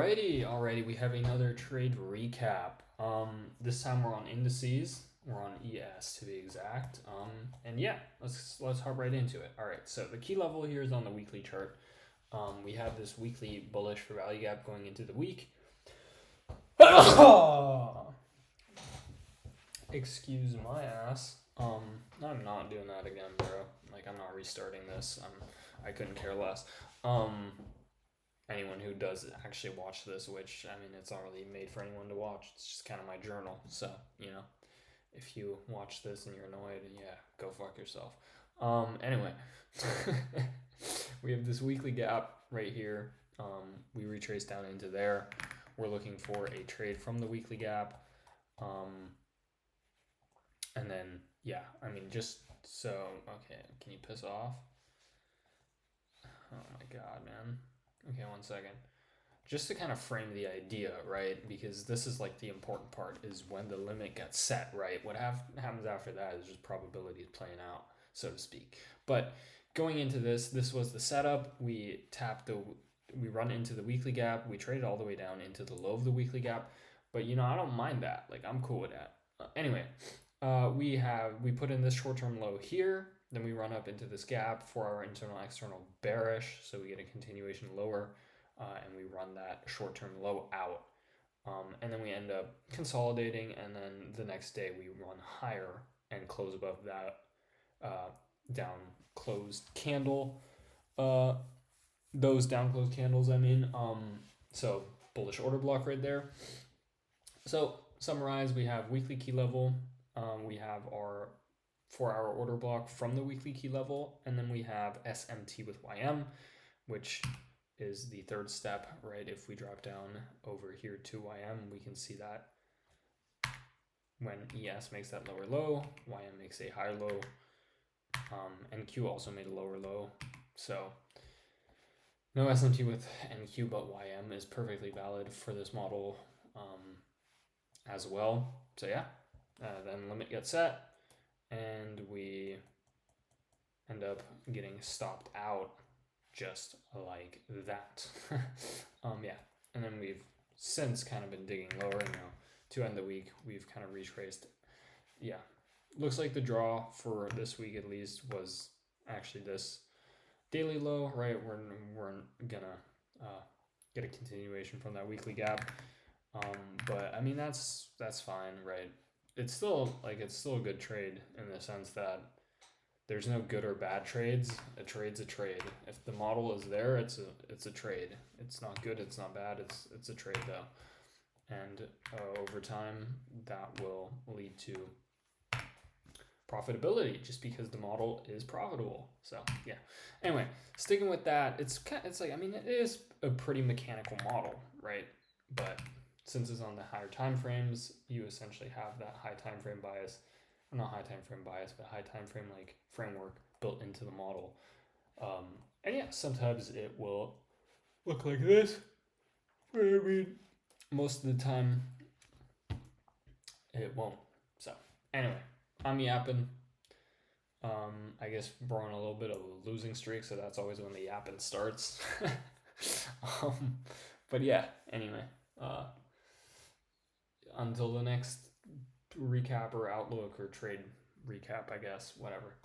Alrighty, we have another trade recap. This time we're on indices. We're on ES to be exact. And yeah, let's hop right into it. All right, so the key level here is on the weekly chart. We have this weekly bullish for value gap going into the week. Excuse my ass. I'm not doing that again, bro. Like, I'm not restarting this. I couldn't care less. Anyone who does actually watch this, which, I mean, it's not really made for anyone to watch. It's just kind of my journal. So, you know, if you watch this and you're annoyed, yeah, go fuck yourself. Anyway, we have this weekly gap right here. We retrace down into there. We're looking for a trade from the weekly gap. And then, yeah, I mean, just so, okay, can you piss off? Oh my God, man. Okay, 1 second. Just to kind of frame the idea, right? Because this is like the important part, is when the limit gets set, right? What happens after that is just probabilities playing out, so to speak. But going into this was the setup. We run into the weekly gap. We trade all the way down into the low of the weekly gap. But, you know, I don't mind that. Like, I'm cool with that. Anyway, we put in this short-term low here. Then we run up into this gap for our internal external bearish, so we get a continuation lower, and we run that short-term low out. And then we end up consolidating, and then the next day we run higher and close above that down closed candle. Those down closed candles, I mean. So bullish order block right there. So summarize, we have weekly key level. We have our 4-hour order block from the weekly key level, and then we have SMT with YM, which is the third step, right? If we drop down over here to YM, we can see that when ES makes that lower low, YM makes a higher low, NQ also made a lower low. So no SMT with NQ, but YM is perfectly valid for this model as well. So yeah, then limit gets set, and we end up getting stopped out just like that. Yeah, and then we've since kind of been digging lower. Now to end the week, we've kind of retraced. Yeah, looks like the draw for this week at least was actually this daily low, right? We're gonna get a continuation from that weekly gap. But I mean, that's fine, right? It's still a good trade in the sense that there's no good or bad trades. A trade's a trade. If the model is there, it's a trade. It's not good, it's not bad, it's a trade though. And over time, that will lead to profitability just because the model is profitable. So yeah. Anyway, sticking with that, it's like, I mean, it is a pretty mechanical model, right? But since it's on the higher time frames, you essentially have that high time frame bias, or not high time frame bias, but high time frame like framework built into the model. And yeah, sometimes it will look like this. I mean, most of the time it won't. So anyway, I'm yapping. I guess we're on a little bit of a losing streak, so that's always when the yapping starts. But yeah, anyway, until the next recap or outlook or trade recap, I guess, whatever.